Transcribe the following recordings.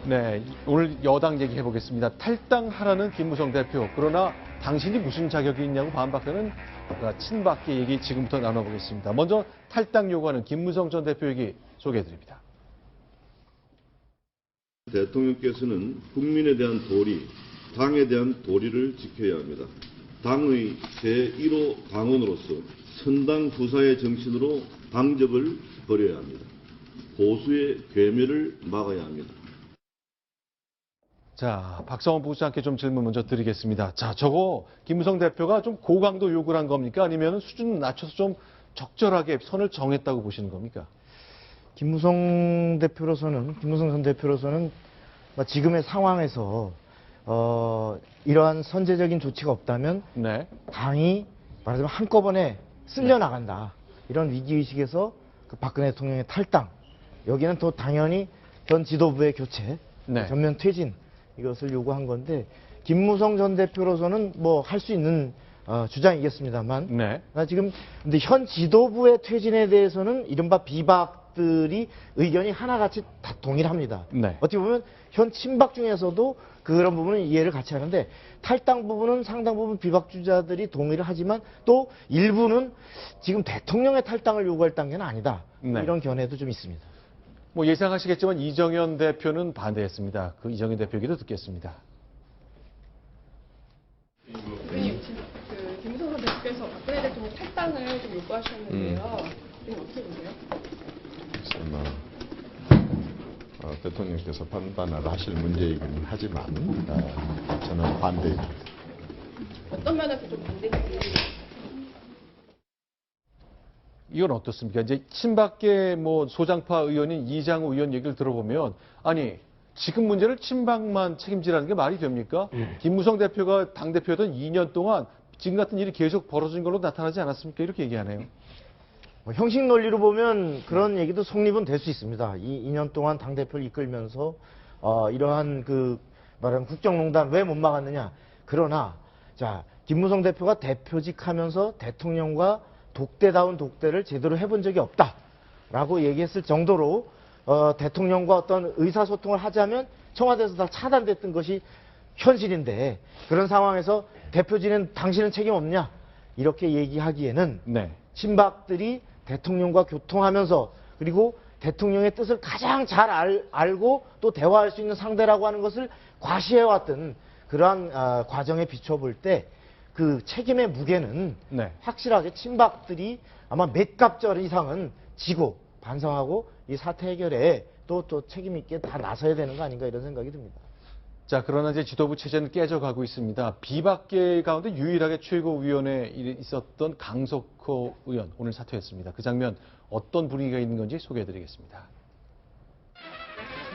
네, 오늘 여당 얘기해 보겠습니다. 탈당하라는 김무성 대표. 그러나 당신이 무슨 자격이 있냐고 반박하는 친박계 얘기 지금부터 나눠보겠습니다. 먼저 탈당 요구하는 김무성 전 대표 얘기 소개해 드립니다. 대통령께서는 국민에 대한 도리, 당에 대한 도리를 지켜야 합니다. 당의 제1호 당원으로서 선당 후사의 정신으로 당적을 버려야 합니다. 보수의 괴멸을 막아야 합니다. 자, 박성원 부부장께 좀 질문 먼저 드리겠습니다. 자, 저거 김무성 대표가 좀 고강도 요구를 한 겁니까? 아니면 수준 낮춰서 좀 적절하게 선을 정했다고 보시는 겁니까? 김무성 전 대표로서는 지금의 상황에서 이러한 선제적인 조치가 없다면 네. 당이 말하자면 한꺼번에 쓸려나간다. 이런 위기의식에서 그 박근혜 대통령의 탈당, 여기는 또 당연히 전 지도부의 교체, 네. 전면 퇴진, 이것을 요구한 건데, 김무성 전 대표로서는 뭐 할 수 있는 주장이겠습니다만, 네. 근데 현 지도부의 퇴진에 대해서는 이른바 비박들이 의견이 하나같이 다 동일합니다. 네. 어떻게 보면 현 친박 중에서도 그런 부분은 이해를 같이 하는데, 탈당 부분은 상당 부분 비박주자들이 동의를 하지만 또 일부는 지금 대통령의 탈당을 요구할 단계는 아니다. 네. 이런 견해도 좀 있습니다. 뭐 예상하시겠지만 이정현 대표는 반대했습니다. 그 이정현 대표 얘기도 듣겠습니다. 의원님, 김무성 전 대표께서 박근혜 대통령 탈당을 좀 요구하셨는데요. 이건 어떻게 보세요? 대통령께서 판단을 하실 문제이긴 하지만 저는 반대입니다. 어떤 면에서 좀 반대인지. 이건 어떻습니까? 이제 친박계 뭐 소장파 의원인 이장우 의원 얘기를 들어보면 아니 지금 문제를 친박만 책임지라는 게 말이 됩니까? 김무성 대표가 당대표였던 2년 동안 지금 같은 일이 계속 벌어진 걸로 나타나지 않았습니까? 이렇게 얘기하네요. 형식 논리로 보면 그런 얘기도 성립은 될 수 있습니다. 이 2년 동안 당대표를 이끌면서 이러한 말하는 국정농단 왜 못 막았느냐. 그러나 자 김무성 대표가 대표직 하면서 대통령과 독대다운 독대를 제대로 해본 적이 없다라고 얘기했을 정도로 대통령과 어떤 의사소통을 하자면 청와대에서 다 차단됐던 것이 현실인데, 그런 상황에서 대표진은 당신은 책임 없냐 이렇게 얘기하기에는 네. 친박들이 대통령과 교통하면서 그리고 대통령의 뜻을 가장 잘 알고 또 대화할 수 있는 상대라고 하는 것을 과시해왔던 그러한 과정에 비춰볼 때 그 책임의 무게는 네. 확실하게 친박들이 아마 몇 갑절 이상은 지고 반성하고 이 사태 해결에 또 책임 있게 다 나서야 되는 거 아닌가 이런 생각이 듭니다. 자, 그러나 이제 지도부 체제는 깨져가고 있습니다. 비박계 가운데 유일하게 최고위원회에 있었던 강석호 의원 오늘 사퇴했습니다. 그 장면 어떤 분위기가 있는 건지 소개해드리겠습니다.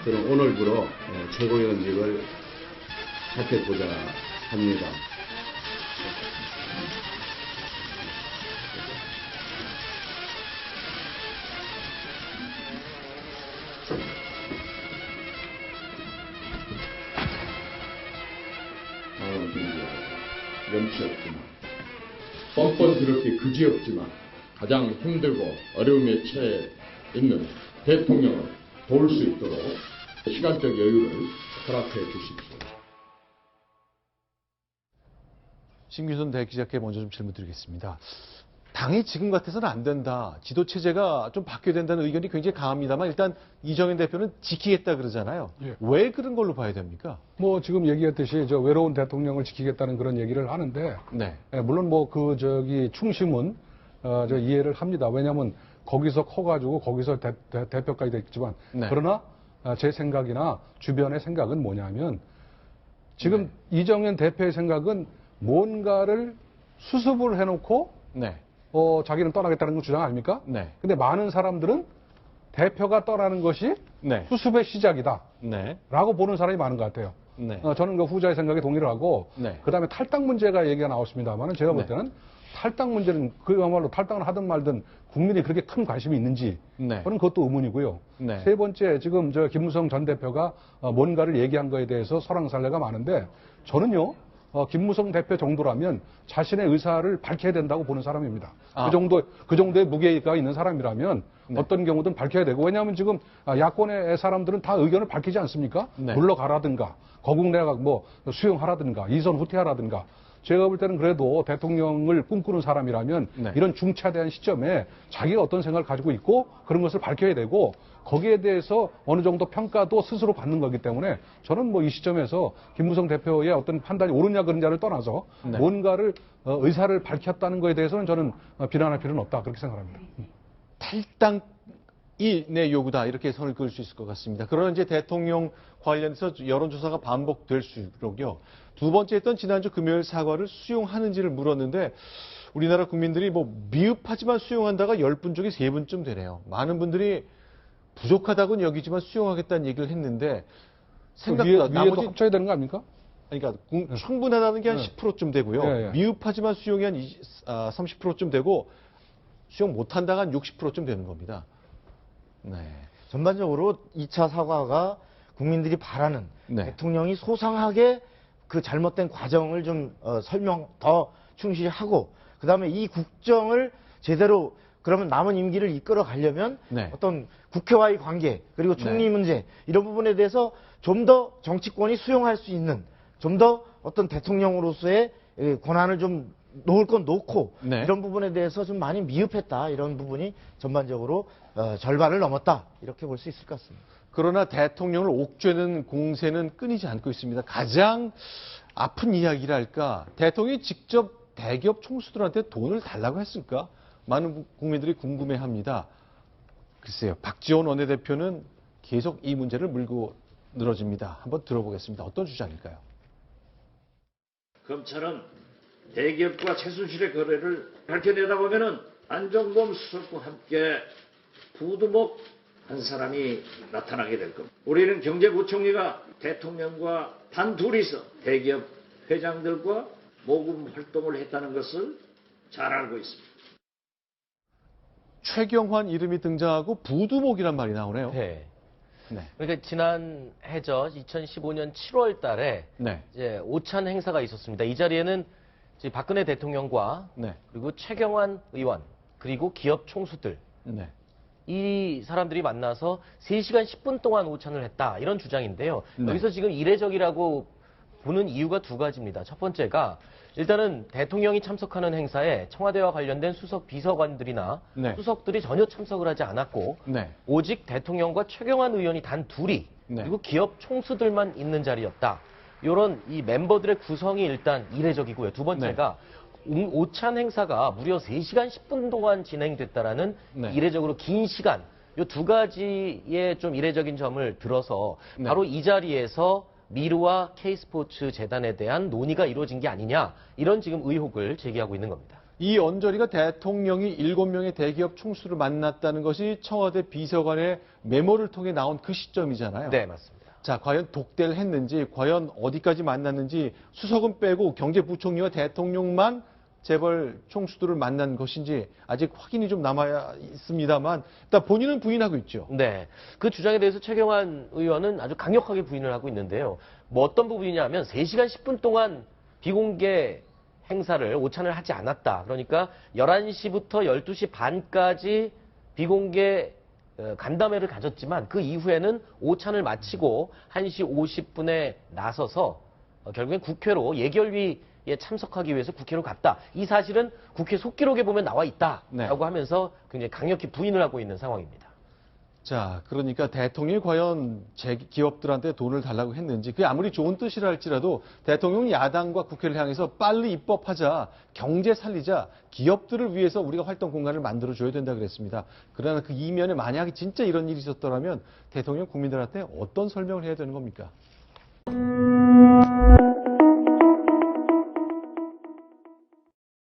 저는 오늘부로 최고위원직을 사퇴하고자 합니다. 염치 없지만 뻔뻔스럽게 그지없지만 가장 힘들고 어려움에 처해 있는 대통령을 도울 수 있도록 시간적 여유를 허락해 주십시오. 신규선 대기자께 먼저 좀 질문 드리겠습니다. 당이 지금 같아서는 안 된다. 지도체제가 좀 바뀌어야 된다는 의견이 굉장히 강합니다만 일단 이정현 대표는 지키겠다 그러잖아요. 예. 왜 그런 걸로 봐야 됩니까? 뭐 지금 얘기했듯이 저 외로운 대통령을 지키겠다는 그런 얘기를 하는데 네. 물론 뭐 충심은 저 이해를 합니다. 왜냐하면 거기서 커가지고 거기서 대표까지 됐지만 네. 그러나 제 생각이나 주변의 생각은 뭐냐면 지금 이정현 대표의 생각은 뭔가를 수습을 해놓고 네. 자기는 떠나겠다는 건 주장 아닙니까? 네. 근데 많은 사람들은 대표가 떠나는 것이 네. 수습의 시작이다. 네. 라고 보는 사람이 많은 것 같아요. 네. 저는 그 후자의 생각에 동의를 하고, 네. 그 다음에 탈당 문제가 얘기가 나왔습니다만, 제가 볼 네. 때는 탈당 문제는 그야말로 탈당을 하든 말든 국민이 그렇게 큰 관심이 있는지, 네. 저는 그것도 의문이고요. 네. 세 번째, 지금 김무성 전 대표가 뭔가를 얘기한 거에 대해서 설왕설래가 많은데, 저는요, 김무성 대표 정도라면 자신의 의사를 밝혀야 된다고 보는 사람입니다. 아. 그 정도의 무게가 있는 사람이라면 네. 어떤 경우든 밝혀야 되고, 왜냐하면 지금 야권의 사람들은 다 의견을 밝히지 않습니까? 네. 물러가라든가, 거국 내각 뭐 수용하라든가, 이선 후퇴하라든가. 제가 볼 때는 그래도 대통령을 꿈꾸는 사람이라면 네. 이런 중차대한 시점에 자기가 어떤 생각을 가지고 있고 그런 것을 밝혀야 되고, 거기에 대해서 어느 정도 평가도 스스로 받는 거기 때문에 저는 뭐 이 시점에서 김무성 대표의 어떤 판단이 옳으냐 그르냐를 떠나서 네. 뭔가를 의사를 밝혔다는 거에 대해서는 저는 비난할 필요는 없다 그렇게 생각합니다. 탈당이 내 요구다 이렇게 선을 그을 수 있을 것 같습니다. 그러나 이제 대통령 관련해서 여론조사가 반복될수록요. 두 번째 했던 지난주 금요일 사과를 수용하는지를 물었는데 우리나라 국민들이 뭐 미흡하지만 수용한다가 10분 중에 3분쯤 되네요. 많은 분들이 부족하다고는 여기지만 수용하겠다는 얘기를 했는데 생각보다 위에도 합쳐야 되는 거 아닙니까? 그러니까 충분하다는 게 한 10%쯤 되고요. 예, 예. 미흡하지만 수용이 한 30%쯤 되고 수용 못한다가 한 60%쯤 되는 겁니다. 네. 전반적으로 2차 사과가 국민들이 바라는 네. 대통령이 소상하게 그 잘못된 과정을 좀 설명 더 충실히 하고, 그다음에 이 국정을 제대로 그러면 남은 임기를 이끌어 가려면 네. 어떤 국회와의 관계 그리고 총리 네. 문제 이런 부분에 대해서 좀 더 정치권이 수용할 수 있는, 좀 더 어떤 대통령으로서의 권한을 좀 놓을 건 놓고 네. 이런 부분에 대해서 좀 많이 미흡했다, 이런 부분이 전반적으로 절반을 넘었다 이렇게 볼 수 있을 것 같습니다. 그러나 대통령을 옥죄는 공세는 끊이지 않고 있습니다. 가장 아픈 이야기랄까, 대통령이 직접 대기업 총수들한테 돈을 달라고 했을까? 많은 국민들이 궁금해합니다. 글쎄요, 박지원 원내대표는 계속 이 문제를 물고 늘어집니다. 한번 들어보겠습니다. 어떤 주장일까요? 검찰은 대기업과 최순실의 거래를 밝혀내다 보면은 안종범 수석과 함께 부두목 한 사람이 나타나게 될 겁니다. 우리는 경제부총리가 대통령과 단 둘이서 대기업 회장들과 모금 활동을 했다는 것을 잘 알고 있습니다. 최경환 이름이 등장하고 부두목이란 말이 나오네요. 네. 네. 그러니까 지난 해죠. 2015년 7월 달에 네. 이제 오찬 행사가 있었습니다. 이 자리에는 이제 박근혜 대통령과 네. 그리고 최경환 의원 그리고 기업 총수들 네. 이 사람들이 만나서 3시간 10분 동안 오찬을 했다, 이런 주장인데요. 네. 여기서 지금 이례적이라고 보는 이유가 두 가지입니다. 첫 번째가 일단은 대통령이 참석하는 행사에 청와대와 관련된 수석 비서관들이나 네. 수석들이 전혀 참석을 하지 않았고 네. 오직 대통령과 최경환 의원이 단 둘이 네. 그리고 기업 총수들만 있는 자리였다. 이런 이 멤버들의 구성이 일단 이례적이고요. 두 번째가 오찬 행사가 무려 3시간 10분 동안 진행됐다라는 네. 이례적으로 긴 시간, 이 두 가지의 좀 이례적인 점을 들어서 네. 바로 이 자리에서 미르와 K스포츠 재단에 대한 논의가 이루어진 게 아니냐, 이런 지금 의혹을 제기하고 있는 겁니다. 이 언저리가 대통령이 7명의 대기업 총수를 만났다는 것이 청와대 비서관의 메모를 통해 나온 그 시점이잖아요. 네, 맞습니다. 자, 과연 독대를 했는지, 과연 어디까지 만났는지, 수석은 빼고 경제부총리와 대통령만 재벌 총수들을 만난 것인지 아직 확인이 좀 남아 있습니다만, 일단 본인은 부인하고 있죠. 네. 그 주장에 대해서 최경환 의원은 아주 강력하게 부인을 하고 있는데요. 뭐 어떤 부분이냐 하면 3시간 10분 동안 비공개 행사를 오찬을 하지 않았다. 그러니까 11시부터 12시 반까지 비공개 간담회를 가졌지만 그 이후에는 오찬을 마치고 1시 50분에 나서서 결국엔 국회로 예결위에 참석하기 위해서 국회로 갔다. 이 사실은 국회 속기록에 보면 나와 있다라고 네. 하면서 굉장히 강력히 부인을 하고 있는 상황입니다. 자, 그러니까 대통령이 과연 기업들한테 돈을 달라고 했는지, 그게 아무리 좋은 뜻이라 할지라도 대통령이 야당과 국회를 향해서 빨리 입법하자, 경제 살리자, 기업들을 위해서 우리가 활동 공간을 만들어줘야 된다 그랬습니다. 그러나 그 이면에 만약에 진짜 이런 일이 있었더라면 대통령 국민들한테 어떤 설명을 해야 되는 겁니까?